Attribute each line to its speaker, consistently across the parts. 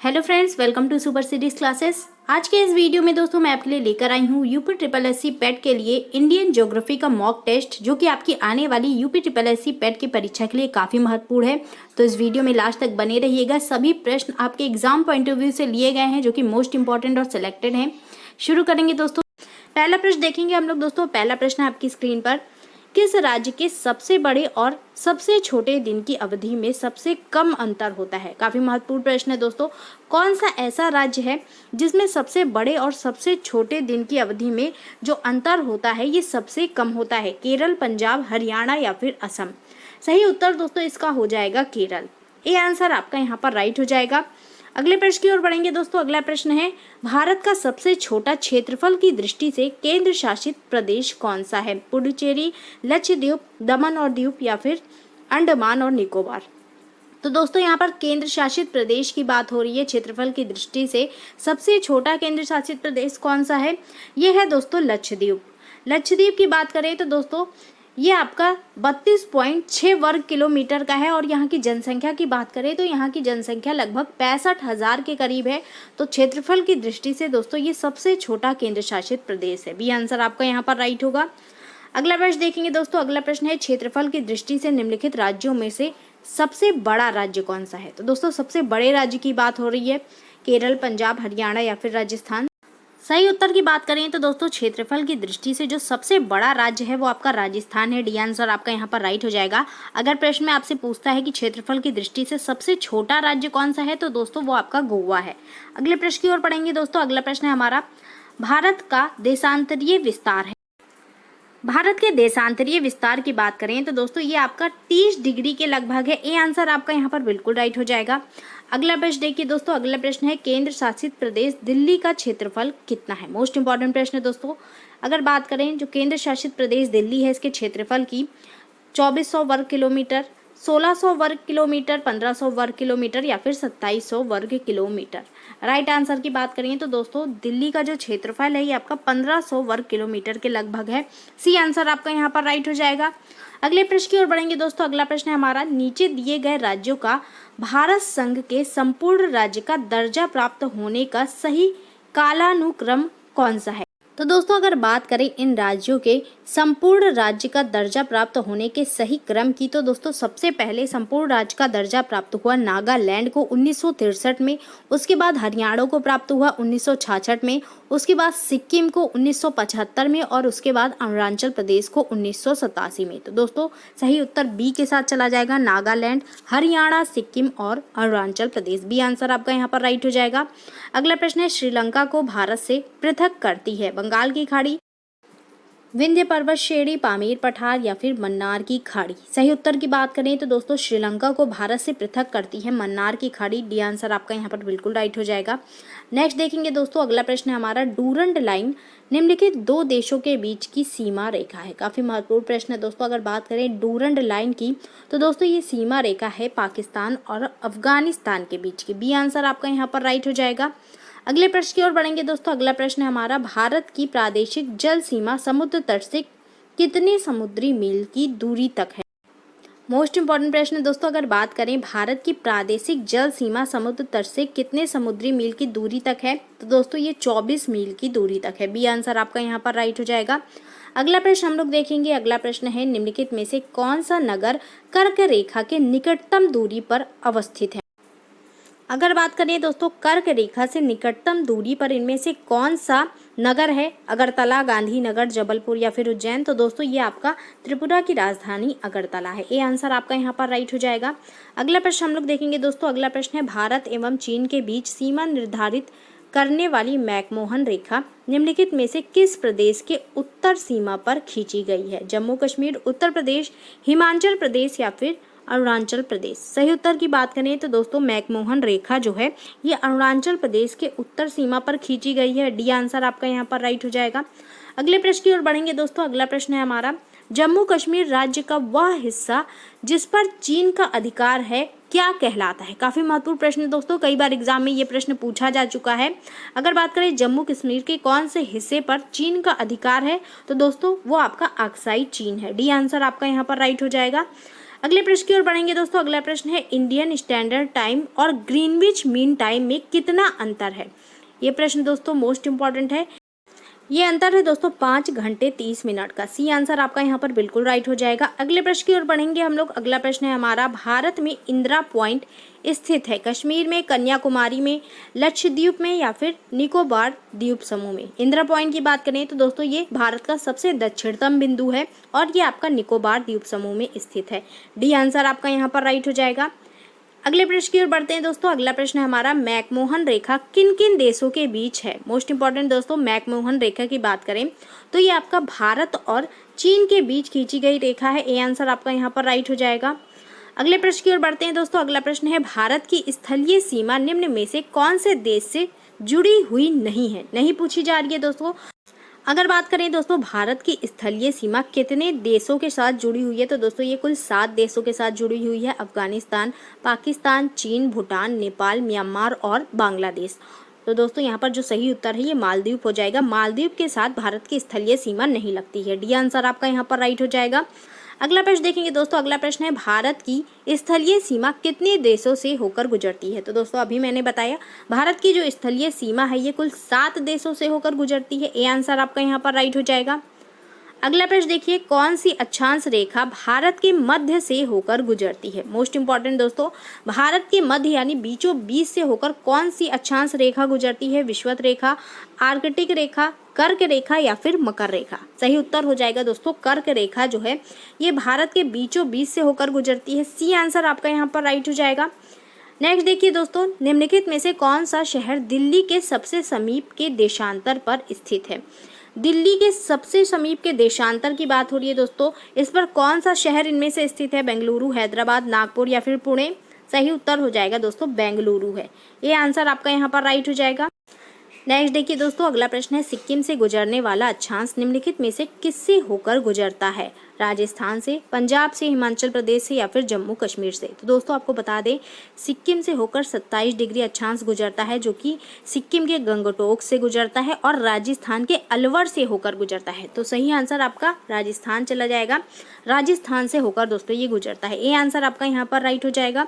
Speaker 1: Hello friends, welcome to super series classes. आज के इस वीडियो में दोस्तों मैं आपके लिए लेकर आई हूँ यूपी ट्रिपल एससी पेट के लिए इंडियन ज्योग्राफी का मॉक टेस्ट, जो कि आपकी आने वाली यूपी ट्रिपल एससी पेट की परीक्षा के लिए काफ़ी महत्वपूर्ण है। तो इस वीडियो में लास्ट तक बने रहिएगा। सभी प्रश्न आपके एग्जाम पॉइंट ऑफ व्यू से लिए गए हैं, जो कि मोस्ट इंपॉर्टेंट और सिलेक्टेड हैं। शुरू करेंगे दोस्तों। पहला प्रश्न देखेंगे हम लोग दोस्तों। पहला प्रश्न है आपकी स्क्रीन पर। किस राज्य के सबसे बड़े और सबसे छोटे दिन की अवधि में सबसे कम अंतर होता है? काफी महत्वपूर्ण प्रश्न है दोस्तों। कौन सा ऐसा राज्य है जिसमें सबसे बड़े और सबसे छोटे दिन की अवधि में जो अंतर होता है ये सबसे कम होता है? केरल, पंजाब, हरियाणा या फिर असम? सही उत्तर दोस्तों इसका हो जाएगा केरल। ये आंसर आपका यहाँ पर राइट हो जाएगा। अगले प्रश्न की ओर बढ़ेंगे दोस्तों। अगला प्रश्न है, भारत का सबसे छोटा क्षेत्रफल की दृष्टि से केंद्र शासित प्रदेश कौन सा है? पुडुचेरी, लक्षद्वीप, दमन और दीव या फिर अंडमान और निकोबार? तो दोस्तों यहाँ पर केंद्र शासित प्रदेश की बात हो रही है। क्षेत्रफल की दृष्टि से सबसे छोटा केंद्र शासित प्रदेश कौन सा है? ये है दोस्तों लक्षद्वीप। लक्षद्वीप की बात करें तो दोस्तों ये आपका 32.6 वर्ग किलोमीटर का है, और यहाँ की जनसंख्या की बात करें तो यहाँ की जनसंख्या लगभग 65,000 के करीब है। तो क्षेत्रफल की दृष्टि से दोस्तों ये सबसे छोटा केंद्र शासित प्रदेश है। बी आंसर आपका यहाँ पर राइट होगा। अगला प्रश्न देखेंगे दोस्तों। अगला प्रश्न है, क्षेत्रफल की दृष्टि से निम्नलिखित राज्यों में से सबसे बड़ा राज्य कौन सा है? तो दोस्तों सबसे बड़े राज्य की बात हो रही है। केरल, पंजाब, हरियाणा या फिर राजस्थान? सही उत्तर की बात करें तो दोस्तों क्षेत्रफल की दृष्टि से जो सबसे बड़ा राज्य है वो आपका राजस्थान है। डी आंसर आपका यहाँ पर राइट हो जाएगा। अगर प्रश्न में आपसे पूछता है कि क्षेत्रफल की दृष्टि से सबसे छोटा राज्य कौन सा है, तो दोस्तों वो आपका गोवा है। अगले प्रश्न की ओर पढ़ेंगे दोस्तों। अगला प्रश्न है हमारा, भारत का देशांतरीय विस्तार है। भारत के देशांतरीय विस्तार की बात करें तो दोस्तों ये आपका 30 डिग्री के लगभग है। ये आंसर आपका यहाँ पर बिल्कुल राइट हो जाएगा। अगला प्रश्न देखिए दोस्तों। अगला प्रश्न है, केंद्र शासित प्रदेश दिल्ली का क्षेत्रफल कितना है? मोस्ट इंपॉर्टेंट प्रश्न है दोस्तों। अगर बात करें जो केंद्र शासित प्रदेश दिल्ली है, इसके क्षेत्रफल की 2400 वर्ग किलोमीटर, 1600 वर्ग किलोमीटर, 1500 वर्ग किलोमीटर या फिर 2700 वर्ग किलोमीटर? राइट आंसर की बात करें तो दोस्तों दिल्ली का जो क्षेत्रफल है ये आपका 1500 वर्ग किलोमीटर के लगभग है। सी आंसर आपका यहाँ पर राइट हो जाएगा। अगले प्रश्न की ओर बढ़ेंगे दोस्तों। अगला प्रश्न है हमारा, नीचे दिए गए राज्यों का भारत संघ के संपूर्ण राज्य का दर्जा प्राप्त होने का सही कालानुक्रम कौन सा है? तो दोस्तों अगर बात करें इन राज्यों के संपूर्ण राज्य का दर्जा प्राप्त होने के सही क्रम की, तो दोस्तों सबसे पहले संपूर्ण राज्य का दर्जा प्राप्त हुआ नागालैंड को 1963 में, उसके बाद हरियाणा को प्राप्त हुआ 1966 में, उसके बाद सिक्किम को 1975 में और उसके बाद अरुणाचल प्रदेश को 1987 में। तो दोस्तों सही उत्तर बी के साथ चला जाएगा, नागालैंड, हरियाणा, सिक्किम और अरुणाचल प्रदेश। बी आंसर आपका यहाँ पर राइट हो जाएगा। अगला प्रश्न है, श्रीलंका को भारत से पृथक करती है बंगाल की खाड़ी, विंध्य पर्वत श्रेणी, पामीर पठार या फिर मन्नार की खाड़ी? सही उत्तर की बात करें तो दोस्तों श्रीलंका को भारत से पृथक करती है मन्नार की खाड़ी। डी आंसर आपका यहाँ पर बिल्कुल राइट हो जाएगा। नेक्स्ट देखेंगे दोस्तों। अगला प्रश्न है हमारा, डूरंड लाइन निम्नलिखित दो देशों के बीच की सीमा रेखा है। काफी महत्वपूर्ण प्रश्न है दोस्तों। अगर बात करें डूरंड लाइन की, तो दोस्तों ये सीमा रेखा है पाकिस्तान और अफगानिस्तान के बीच की। बी आंसर आपका यहाँ पर राइट हो जाएगा। अगले प्रश्न की ओर बढ़ेंगे दोस्तों। अगला प्रश्न है हमारा, भारत की प्रादेशिक जल सीमा समुद्र तट से कितने समुद्री मील की दूरी तक है? मोस्ट इंपॉर्टेंट प्रश्न है दोस्तों। अगर बात करें भारत की प्रादेशिक जल सीमा समुद्र तट से कितने समुद्री मील की दूरी तक है, तो दोस्तों ये 24 मील की दूरी तक है। बी आंसर आपका यहाँ पर राइट हो जाएगा। अगला प्रश्न हम लोग देखेंगे। अगला प्रश्न है, निम्नलिखित में से कौन सा नगर कर्क रेखा के निकटतम दूरी पर अवस्थित है? अगर बात करें दोस्तों कर्क रेखा से निकटतम दूरी पर इनमें से कौन सा नगर है? अगरतला, गांधीनगर, जबलपुर या फिर उज्जैन? तो दोस्तों ये आपका त्रिपुरा की राजधानी अगरतला है। ये आंसर आपका यहाँ पर राइट हो जाएगा। अगला प्रश्न हम लोग देखेंगे दोस्तों। अगला प्रश्न है, भारत एवं चीन के बीच सीमा निर्धारित करने वाली मैकमोहन रेखा निम्नलिखित में से किस प्रदेश के उत्तर सीमा पर खींची गई है? जम्मू कश्मीर, उत्तर प्रदेश, हिमाचल प्रदेश या फिर अरुणाचल प्रदेश? सही उत्तर की बात करें तो दोस्तों मैकमोहन रेखा जो है ये अरुणाचल प्रदेश के उत्तर सीमा पर खींची गई है। डी आंसर आपका यहाँ पर राइट हो जाएगा। अगले प्रश्न की ओर बढ़ेंगे दोस्तों। अगला प्रश्न है हमारा, जम्मू कश्मीर राज्य का वह हिस्सा जिस पर चीन का अधिकार है क्या कहलाता है? काफी महत्वपूर्ण प्रश्न है दोस्तों। कई बार एग्जाम में ये प्रश्न पूछा जा चुका है। अगर बात करें जम्मू कश्मीर के कौन से हिस्से पर चीन का अधिकार है, तो दोस्तों वो आपका अक्साई चीन है। डी आंसर आपका यहाँ पर राइट हो जाएगा। अगले प्रश्न की ओर बढ़ेंगे दोस्तों। अगला प्रश्न है इंडियन स्टैंडर्ड टाइम और ग्रीनविच मीन टाइम में कितना अंतर है। ये प्रश्न दोस्तों मोस्ट इंपॉर्टेंट है। ये अंतर है दोस्तों 5 घंटे 30 मिनट का। सी आंसर आपका यहाँ पर बिल्कुल राइट हो जाएगा। अगले प्रश्न की ओर बढ़ेंगे हम लोग। अगला प्रश्न है हमारा, भारत में इंदिरा पॉइंट स्थित है कश्मीर में, कन्याकुमारी में, लक्षद्वीप में या फिर निकोबार द्वीप समूह में। इंदिरा पॉइंट की बात करें तो दोस्तों ये भारत का सबसे दक्षिणतम बिंदु है और ये आपका निकोबार द्वीप समूह में स्थित है। डी आंसर आपका यहाँ पर राइट हो जाएगा। अगले प्रश्न की ओर बढ़ते हैं दोस्तों। अगला प्रश्न है हमारा, मैकमोहन रेखा किन किन देशों के बीच है। मोस्ट इंपॉर्टेंट दोस्तों, मैकमोहन रेखा की बात करें तो ये आपका भारत और चीन के बीच खींची गई रेखा है। ए आंसर आपका यहाँ पर राइट हो जाएगा। अगले प्रश्न की ओर बढ़ते हैं दोस्तों। अगला प्रश्न है, भारत की स्थलीय सीमा निम्न में से कौन से देश से जुड़ी हुई नहीं है। नहीं पूछी जा रही है दोस्तों। अगर बात करें दोस्तों भारत की स्थलीय सीमा कितने देशों के साथ जुड़ी हुई है, तो दोस्तों ये कुल 7 देशों के साथ जुड़ी हुई है। अफगानिस्तान, पाकिस्तान, चीन, भूटान, नेपाल, म्यांमार और बांग्लादेश। तो दोस्तों यहाँ पर जो सही उत्तर है ये मालदीव हो जाएगा। मालदीव के साथ भारत की स्थलीय सीमा नहीं लगती है। डी आंसर आपका यहाँ पर राइट हो जाएगा। अगला प्रश्न देखेंगे दोस्तों। अगला प्रश्न है, भारत की स्थलीय सीमा कितने देशों से होकर गुजरती है। तो दोस्तों अभी मैंने बताया भारत की जो स्थलीय सीमा है ये कुल 7 देशों से होकर गुजरती है। ए आंसर आपका यहाँ पर राइट हो जाएगा। अगला प्रश्न देखिए, कौन सी अक्षांश रेखा भारत के मध्य से होकर गुजरती है। मोस्ट इंपॉर्टेंट दोस्तों, भारत के मध्य यानी बीचों बीच से होकर कौन सी अक्षांश रेखा गुजरती है। विषुवत रेखा, आर्कटिक रेखा, कर्क रेखा या फिर मकर रेखा। सही उत्तर हो जाएगा दोस्तों कर्क रेखा जो है ये भारत के बीचों बीच से होकर गुजरती है। सी आंसर आपका यहाँ पर राइट हो जाएगा। नेक्स्ट देखिए दोस्तों, निम्नलिखित में से कौन सा शहर दिल्ली के सबसे समीप के देशांतर पर स्थित है। दिल्ली के सबसे समीप के देशांतर की बात हो रही है दोस्तों। इस पर कौन सा शहर इनमें से स्थित है। बेंगलुरु, हैदराबाद, नागपुर या फिर पुणे। सही उत्तर हो जाएगा दोस्तों बेंगलुरु है। ये आंसर आपका यहाँ पर राइट हो जाएगा। नेक्स्ट देखिए दोस्तों, अगला प्रश्न है, सिक्किम से गुजरने वाला अक्षांश निम्नलिखित में से किससे होकर गुजरता है। राजस्थान से, पंजाब से, हिमाचल प्रदेश से या फिर जम्मू कश्मीर से। तो दोस्तों आपको बता दें सिक्किम से होकर 27 डिग्री अक्षांश गुजरता है जो कि सिक्किम के गंगटोक से गुजरता है और राजस्थान के अलवर से होकर गुजरता है। तो सही आंसर आपका राजस्थान चला जाएगा। राजस्थान से होकर दोस्तों ये गुजरता है। ये आंसर आपका यहाँ पर राइट हो जाएगा।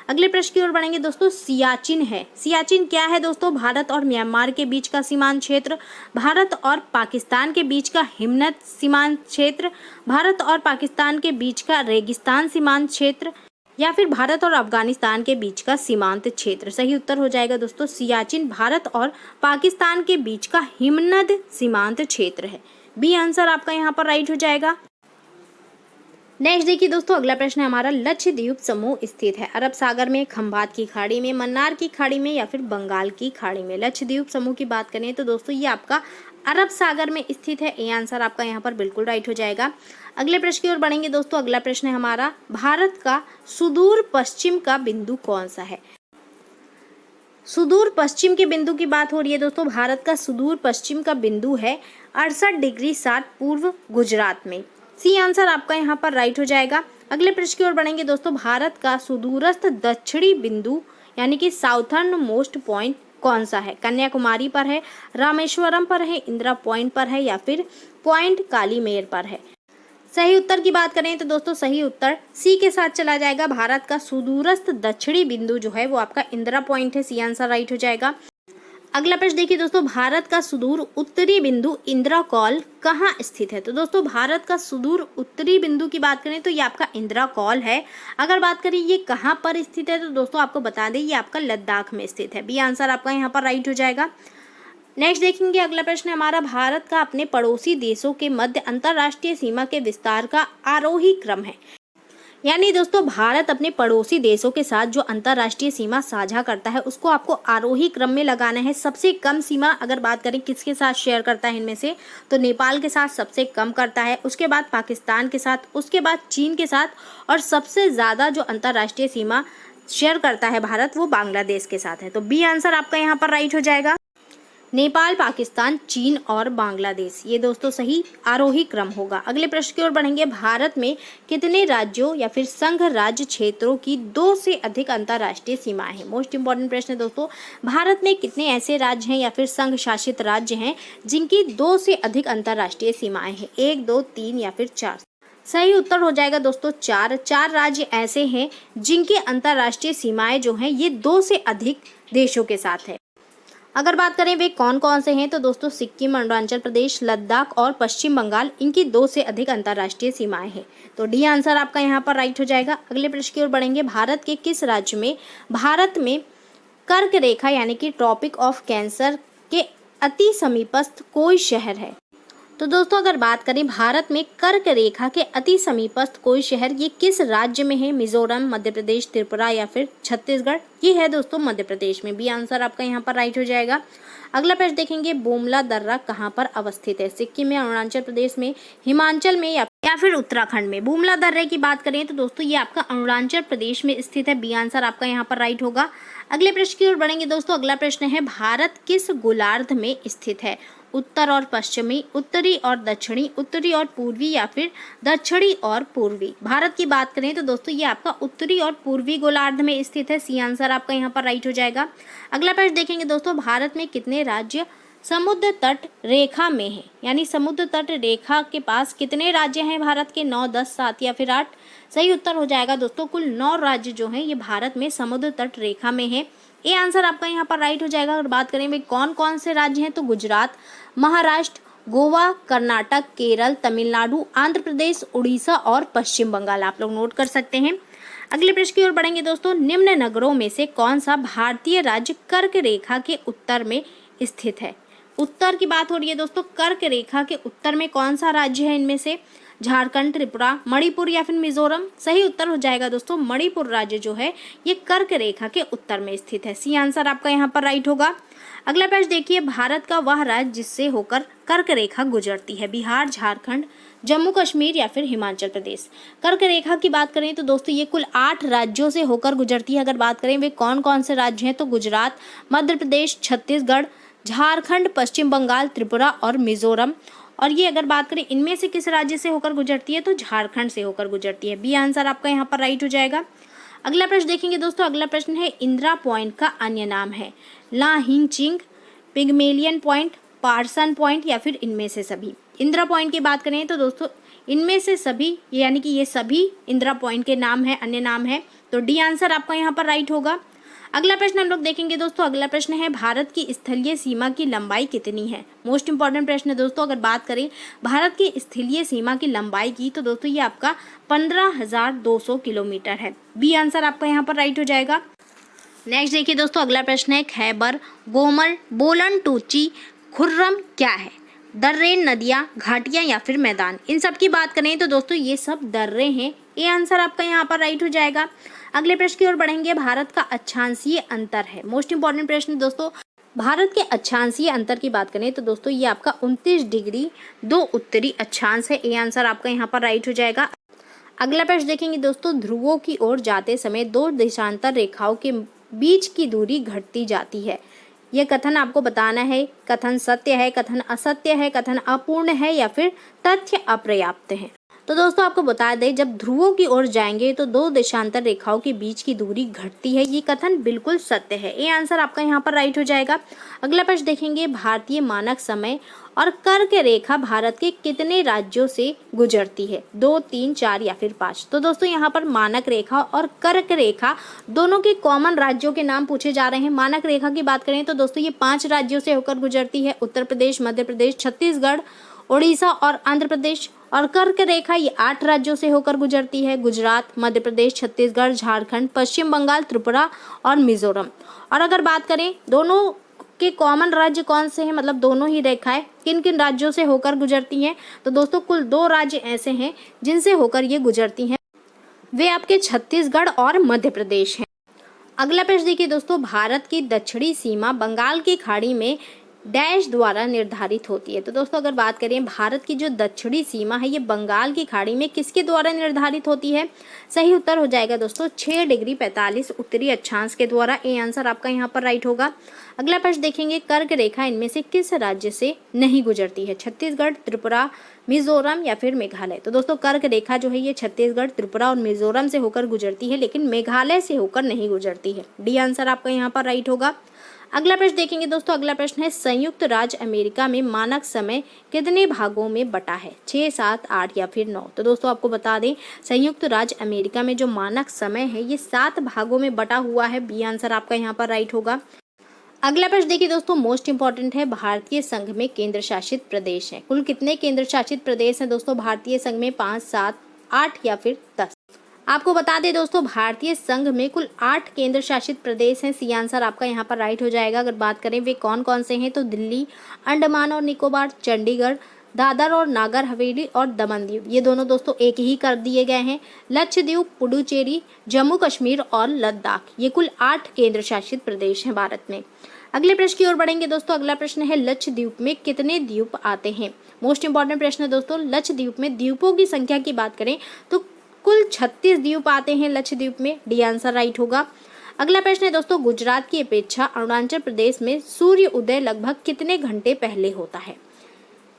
Speaker 1: अगले प्रश्न की ओर बढ़ेंगे दोस्तों। सियाचिन है। सियाचिन क्या है दोस्तों। भारत और म्यांमार के बीच का सीमांत क्षेत्र, भारत और पाकिस्तान के बीच का हिमनद सीमांत क्षेत्र, भारत और पाकिस्तान के बीच का रेगिस्तान सीमांत क्षेत्र या फिर भारत और अफगानिस्तान के बीच का सीमांत क्षेत्र। सही उत्तर हो जाएगा दोस्तों सियाचिन भारत और पाकिस्तान के बीच का हिमनद सीमांत क्षेत्र है। बी आंसर आपका यहाँ पर राइट हो जाएगा। नेक्स्ट देखिए दोस्तों, अगला प्रश्न है हमारा, लक्षद्वीप समूह स्थित है अरब सागर में, खंबात की खाड़ी में, मन्नार की खाड़ी में या फिर बंगाल की खाड़ी में। लक्षद्वीप समूह की बात करें तो दोस्तों ये आपका अरब सागर में स्थित है। ये आंसर आपका यहाँ पर बिल्कुल राइट हो जाएगा। अगले प्रश्न की ओर बढ़ेंगे दोस्तों। अगला प्रश्न है हमारा, भारत का सुदूर पश्चिम का बिंदु कौन सा है। सुदूर पश्चिम के बिंदु की बात हो रही है दोस्तों। भारत का सुदूर पश्चिम का बिंदु है 68 डिग्री 60 पूर्व गुजरात में। सी आंसर आपका यहाँ पर राइट हो जाएगा। अगले प्रश्न की ओर बढ़ेंगे दोस्तों। भारत का सुदूरस्थ दक्षिणी बिंदु यानी कि साउथर्न मोस्ट पॉइंट कौन सा है। कन्याकुमारी पर है, रामेश्वरम पर है, इंदिरा पॉइंट पर है या फिर पॉइंट कालीमेर पर है। सही उत्तर की बात करें तो दोस्तों सही उत्तर सी के साथ चला जाएगा। भारत का सुदूरस्थ दक्षिणी बिंदु जो है वो आपका इंदिरा पॉइंट है। सी आंसर राइट हो जाएगा। अगला प्रश्न देखिए दोस्तों, भारत का सुदूर उत्तरी बिंदु इंदिरा कॉल कहाँ स्थित है। तो दोस्तों भारत का सुदूर उत्तरी बिंदु की बात करें तो ये आपका इंदिरा कॉल है। अगर बात करें ये कहाँ पर स्थित है तो दोस्तों आपको बता दें ये आपका लद्दाख में स्थित है। बी आंसर आपका यहाँ पर राइट हो जाएगा। नेक्स्ट देखेंगे अगला प्रश्न है हमारा, भारत का अपने पड़ोसी देशों के मध्य अंतर्राष्ट्रीय सीमा के विस्तार का आरोही क्रम है। यानी दोस्तों भारत अपने पड़ोसी देशों के साथ जो अंतर्राष्ट्रीय सीमा साझा करता है उसको आपको आरोही क्रम में लगाना है। सबसे कम सीमा अगर बात करें किसके साथ शेयर करता है इनमें से तो नेपाल के साथ सबसे कम करता है, उसके बाद पाकिस्तान के साथ, उसके बाद चीन के साथ और सबसे ज़्यादा जो अंतर्राष्ट्रीय सीमा शेयर करता है भारत वो बांग्लादेश के साथ है। तो बी आंसर आपका यहाँ पर राइट हो जाएगा। नेपाल, पाकिस्तान, चीन और बांग्लादेश ये दोस्तों सही आरोही क्रम होगा। अगले प्रश्न की ओर बढ़ेंगे, भारत में कितने राज्यों या फिर संघ राज्य क्षेत्रों की 2 से अधिक अंतर्राष्ट्रीय सीमाएं हैं। मोस्ट इंपॉर्टेंट प्रश्न है दोस्तों, भारत में कितने ऐसे राज्य हैं या फिर संघ शासित राज्य हैं जिनकी 2 से अधिक अंतर्राष्ट्रीय सीमाएं हैं। 1, 2, 3 या फिर 4। सही उत्तर हो जाएगा दोस्तों चार राज्य ऐसे हैं जिनकी अंतर्राष्ट्रीय सीमाएं जो हैं ये 2 से अधिक देशों के साथ है। अगर बात करें वे कौन कौन से हैं तो दोस्तों सिक्किम, अरुणाचल प्रदेश, लद्दाख और पश्चिम बंगाल, इनकी 2 से अधिक अंतर्राष्ट्रीय सीमाएं हैं। तो डी आंसर आपका यहाँ पर राइट हो जाएगा। अगले प्रश्न की ओर बढ़ेंगे। भारत के किस राज्य में भारत में कर्क रेखा यानी कि ट्रॉपिक ऑफ कैंसर के अति समीपस्थ कोई शहर है? तो दोस्तों अगर बात करें भारत में कर्क रेखा के अति समीपस्थ कोई शहर, ये किस राज्य में है? मिजोरम, मध्य प्रदेश, त्रिपुरा या फिर छत्तीसगढ़? ये है दोस्तों मध्य प्रदेश में। बी आंसर आपका यहाँ पर राइट हो जाएगा। अगला प्रश्न देखेंगे। बोमला दर्रा कहाँ पर अवस्थित है? सिक्किम में, अरुणाचल प्रदेश में, हिमाचल में या फिर उत्तराखंड में? बोमला दर्रे की बात करें तो दोस्तों ये आपका अरुणाचल प्रदेश में स्थित है। बी आंसर आपका यहाँ पर राइट होगा। अगले प्रश्न की ओर बढ़ेंगे दोस्तों। अगला प्रश्न है भारत किस गोलार्ध में स्थित है? उत्तर और पश्चिमी, उत्तरी और दक्षिणी, उत्तरी और पूर्वी या फिर दक्षिणी और पूर्वी? भारत की बात करें तो दोस्तों ये आपका उत्तरी और पूर्वी गोलार्ध में स्थित है। सी आंसर आपका यहाँ पर राइट हो जाएगा। अगला प्रश्न देखेंगे दोस्तों। भारत में कितने राज्य समुद्र तट रेखा में है? यानी समुद्र तट रेखा के पास कितने राज्य हैं भारत के? 9, 10, 7 या फिर 8? सही उत्तर हो जाएगा दोस्तों कुल 9 राज्य जो हैं ये भारत में समुद्र तट रेखा में है। ये आंसर आपका यहाँ पर राइट हो जाएगा। अगर बात करें वे कौन कौन से राज्य हैं तो गुजरात, महाराष्ट्र, गोवा, कर्नाटक, केरल, तमिलनाडु, आंध्र प्रदेश, उड़ीसा और पश्चिम बंगाल। आप लोग नोट कर सकते हैं। अगले प्रश्न की ओर बढ़ेंगे दोस्तों। निम्न नगरों में से कौन सा भारतीय राज्य कर्क रेखा के उत्तर में स्थित है? उत्तर की बात हो रही है दोस्तों। कर्क रेखा के उत्तर में कौन सा राज्य है इनमें से? झारखंड, त्रिपुरा, मणिपुर या फिर मिजोरम? सही उत्तर हो जाएगा दोस्तों मणिपुर राज्य जो है ये कर्क रेखा के उत्तर में स्थित है। सी आंसर आपका यहाँ पर राइट होगा। अगला प्रश्न देखिए। भारत का वह राज्य जिससे होकर कर्क रेखा गुजरती है? बिहार, झारखंड, जम्मू कश्मीर या फिर हिमाचल प्रदेश? कर्क रेखा की बात करें तो दोस्तों ये कुल 8 राज्यों से होकर गुजरती है। अगर बात करें वे कौन कौन से राज्य हैं तो गुजरात, मध्य प्रदेश, छत्तीसगढ़, झारखंड, पश्चिम बंगाल, त्रिपुरा और मिजोरम। और ये अगर बात करें इनमें से किस राज्य से होकर गुजरती है तो झारखंड से होकर गुजरती है। बी आंसर आपका यहाँ पर राइट हो जाएगा। अगला प्रश्न देखेंगे दोस्तों। अगला प्रश्न है इंदिरा पॉइंट का अन्य नाम है? लाहिंगचिंग, पिग्मेलियन पॉइंट, पार्सन पॉइंट या फिर इनमें से सभी? इंदिरा पॉइंट की बात करें तो दोस्तों इनमें से सभी, यानी कि ये सभी इंदिरा पॉइंट के नाम है, अन्य नाम है। तो डी आंसर आपका यहाँ पर राइट होगा। अगला प्रश्न हम लोग देखेंगे दोस्तों। अगला प्रश्न है भारत की स्थलीय सीमा की लंबाई कितनी है? मोस्ट इंपॉर्टेंट प्रश्न है दोस्तों। अगर बात करें भारत की स्थलीय सीमा की लंबाई की तो दोस्तों ये आपका 15,200 किलोमीटर है। बी आंसर आपका यहाँ पर राइट हो जाएगा। नेक्स्ट देखिए दोस्तों। अगला प्रश्न है खैबर, गोमल, बोलन, टूची, खुर्रम क्या है? दर्रे, नदियाँ, घाटियाँ या फिर मैदान? इन सब की बात करें तो दोस्तों ये सब दर्रे हैं। ये आंसर आपका यहाँ पर राइट हो जाएगा। अगले प्रश्न की ओर बढ़ेंगे। भारत का अक्षांशीय अंतर है? मोस्ट इंपॉर्टेंट प्रश्न दोस्तों। भारत के अक्षांशीय अंतर की बात करें तो दोस्तों ये आपका 29 डिग्री 2 उत्तरी अक्षांश है। ये आंसर आपका यहाँ पर राइट हो जाएगा। अगला प्रश्न देखेंगे दोस्तों। ध्रुवों की ओर जाते समय 2 देशांतर रेखाओं के बीच की दूरी घटती जाती है। यह कथन आपको बताना है। कथन सत्य है, कथन असत्य है, कथन अपूर्ण है या फिर तथ्य अपर्याप्त है? तो दोस्तों आपको बता दें जब ध्रुवों की ओर जाएंगे तो 2 देशांतर रेखाओं के बीच की दूरी घटती है। ये कथन बिल्कुल सत्य है। ये आंसर आपका यहाँ पर राइट हो जाएगा। अगला प्रश्न देखेंगे। भारतीय मानक समय और कर्क रेखा भारत के कितने राज्यों से गुजरती है? 2, 3, 4 या फिर 5? तो दोस्तों यहाँ पर मानक रेखा और कर्क रेखा दोनों के कॉमन राज्यों के नाम पूछे जा रहे हैं। मानक रेखा की बात करें तो दोस्तों ये 5 राज्यों से होकर गुजरती है। उत्तर प्रदेश, मध्य प्रदेश, छत्तीसगढ़, उड़ीसा और आंध्र प्रदेश। और कर्क रेखा ये 8 राज्यों से होकर गुजरती है। गुजरात, मध्य प्रदेश, छत्तीसगढ़, झारखंड, पश्चिम बंगाल, त्रिपुरा और मिजोरम। और अगर बात करें दोनों के कॉमन राज्य कौन से हैं, मतलब दोनों ही रेखाएं किन किन राज्यों से होकर गुजरती हैं, तो दोस्तों कुल 2 राज्य ऐसे हैं जिनसे होकर ये गुजरती हैं। वे आपके छत्तीसगढ़ और मध्य प्रदेश हैं। अगला प्रश्न देखिए दोस्तों। भारत की दक्षिणी सीमा बंगाल की खाड़ी में डैश द्वारा निर्धारित होती है? तो दोस्तों अगर बात करें भारत की जो दक्षिणी सीमा है ये बंगाल की खाड़ी में किसके द्वारा निर्धारित होती है? सही उत्तर हो जाएगा दोस्तों 6 डिग्री 45 उत्तरी अक्षांश के द्वारा। ये आंसर आपका यहाँ पर राइट होगा। अगला प्रश्न देखेंगे। कर्क रेखा इनमें से किस राज्य से नहीं गुजरती है? छत्तीसगढ़, त्रिपुरा, मिजोरम या फिर मेघालय? तो दोस्तों कर्क रेखा जो है ये छत्तीसगढ़, त्रिपुरा और मिजोरम से होकर गुजरती है, लेकिन मेघालय से होकर नहीं गुजरती है। डी आंसर आपका यहाँ पर राइट होगा। अगला प्रश्न देखेंगे दोस्तों। अगला प्रश्न है संयुक्त राज्य अमेरिका में मानक समय कितने भागों में बटा है? 6, 7, 8 या फिर 9? तो दोस्तों आपको बता दें, संयुक्त राज्य अमेरिका में जो मानक समय है ये 7 भागों में बटा हुआ है। बी आंसर आपका यहाँ पर राइट होगा। अगला प्रश्न देखिए दोस्तों, मोस्ट इंपॉर्टेंट है, भारतीय संघ में केंद्र शासित प्रदेश हैं। कुल कितने केंद्र शासित प्रदेश हैं दोस्तों भारतीय संघ में? 5, 7, 8 या फिर 10? आपको बता दें दोस्तों, भारतीय संघ में कुल 8 केंद्र शासित प्रदेश हैं। सी आंसर आपका यहाँ पर राइट हो जाएगा। अगर बात करें वे कौन कौन से हैं, तो दिल्ली, अंडमान और निकोबार, चंडीगढ़, दादर और नागर हवेली और दमन दीव, ये दोनों दोस्तों एक ही कर दिए गए हैं। लक्षद्वीप, पुडुचेरी, जम्मू कश्मीर और लद्दाख, ये कुल 8 केंद्र शासित प्रदेश हैं भारत में। अगले प्रश्न की ओर बढ़ेंगे दोस्तों। अगला प्रश्न है लक्षद्वीप में कितने द्वीप आते हैं? मोस्ट इंपॉर्टेंट प्रश्न है दोस्तों। लक्षद्वीप में द्वीपों की संख्या की बात करें तो कुल 36 द्वीप आते हैं लक्षद्वीप में। डी आंसर राइट होगा। अगला प्रश्न है दोस्तों, गुजरात की अपेक्षा अरुणाचल प्रदेश में सूर्य उदय लगभग कितने घंटे पहले होता है?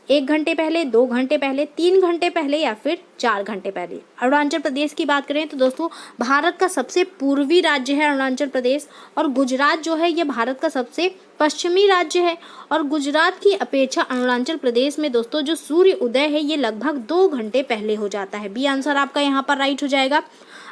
Speaker 1: 1 घंटे पहले, 2 घंटे पहले, 3 घंटे पहले या फिर 4 घंटे पहले? अरुणाचल प्रदेश की बात करें तो दोस्तों भारत का सबसे पूर्वी राज्य है अरुणाचल प्रदेश, और गुजरात जो है ये भारत का सबसे पश्चिमी राज्य है। और गुजरात की अपेक्षा अरुणाचल प्रदेश में दोस्तों जो सूर्य उदय है ये लगभग 2 घंटे पहले हो जाता है। बी आंसर आपका यहाँ पर राइट हो जाएगा।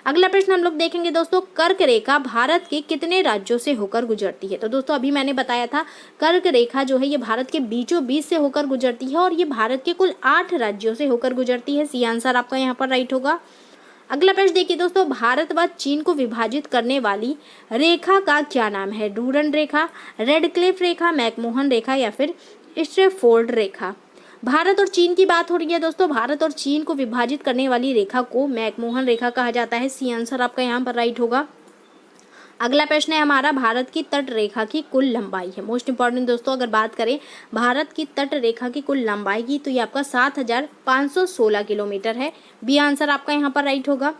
Speaker 1: अगला प्रश्न हम लोग देखेंगे दोस्तों, कर्क रेखा भारत के कितने राज्यों से होकर गुजरती है? तो दोस्तों अभी मैंने बताया था, कर्क रेखा जो है ये भारत के बीचों बीच से होकर गुजरती है और ये भारत के कुल 8 राज्यों से होकर गुजरती है। सी आंसर आपका यहाँ पर राइट होगा। अगला प्रश्न देखिए दोस्तों, भारत व चीन को विभाजित करने वाली रेखा का क्या नाम है? डूरन रेखा, रेडक्लिफ रेखा, मैकमोहन रेखा या फिर स्ट्रैफोर्ड रेखा? भारत और चीन की बात हो रही है दोस्तों। भारत और चीन को विभाजित करने वाली रेखा को मैकमोहन रेखा कहा जाता है। सी आंसर आपका यहाँ पर राइट होगा। अगला प्रश्न है हमारा, भारत की तट रेखा की कुल लंबाई है। मोस्ट इंपॉर्टेंट दोस्तों, अगर बात करें भारत की तट रेखा की कुल लंबाई की तो ये आपका 7,516 किलोमीटर है। बी आंसर आपका यहाँ पर राइट होगा।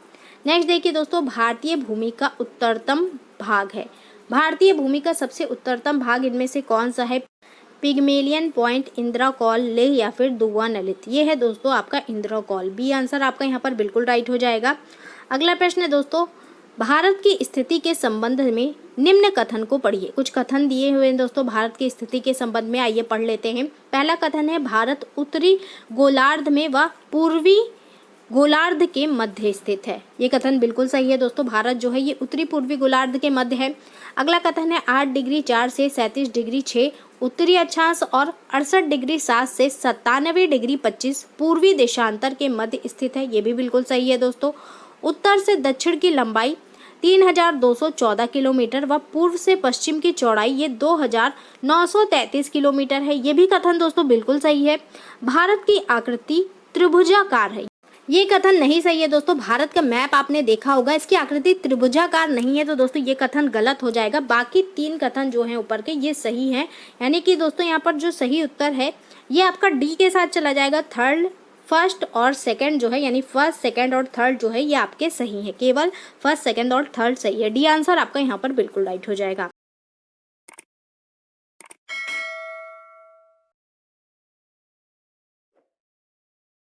Speaker 1: नेक्स्ट देखिए दोस्तों, भारतीय भूमि का उत्तरतम भाग है। भारतीय भूमि का सबसे उत्तरतम भाग इनमें से कौन सा है? Pygmalion point, Indira call, Leh या फिर दुआ नलित? ये है दोस्तों आपका इंदिरा कॉल। बी आंसर आपका यहाँ पर बिल्कुल राइट हो जाएगा। अगला प्रश्न है दोस्तों, भारत की स्थिति के संबंध में निम्न कथन को पढ़िए। कुछ कथन दिए हुए हैं दोस्तों भारत की स्थिति के संबंध में, आइए पढ़ लेते हैं। पहला कथन है, भारत उत्तरी गोलार्ध में व पूर्वी गोलार्ध के मध्य स्थित है। ये कथन बिल्कुल सही है दोस्तों, भारत जो है ये उत्तरी पूर्वी गोलार्ध के मध्य है। अगला कथन है, 8 डिग्री 4 से 37 डिग्री 6 उत्तरी अक्षांश और 68 डिग्री 7 से 97 डिग्री 25 पूर्वी देशांतर के मध्य स्थित है। ये भी बिल्कुल सही है दोस्तों। उत्तर से दक्षिण की लंबाई 3,214 किलोमीटर व पूर्व से पश्चिम की चौड़ाई ये 2,933 किलोमीटर है। ये भी कथन दोस्तों बिल्कुल सही है। भारत की आकृति त्रिभुजाकार है। ये कथन नहीं सही है दोस्तों। भारत का मैप आपने देखा होगा, इसकी आकृति त्रिभुजाकार नहीं है, तो दोस्तों ये कथन गलत हो जाएगा। बाकी 3 कथन जो हैं ऊपर के ये सही हैं, यानी कि दोस्तों यहाँ पर जो सही उत्तर है ये आपका डी के साथ चला जाएगा। फर्स्ट और सेकंड जो है, यानी फर्स्ट, सेकंड और थर्ड जो है ये आपके सही है। केवल फर्स्ट, सेकंड और थर्ड सही है। डी आंसर आपका यहाँ पर बिल्कुल राइट हो जाएगा।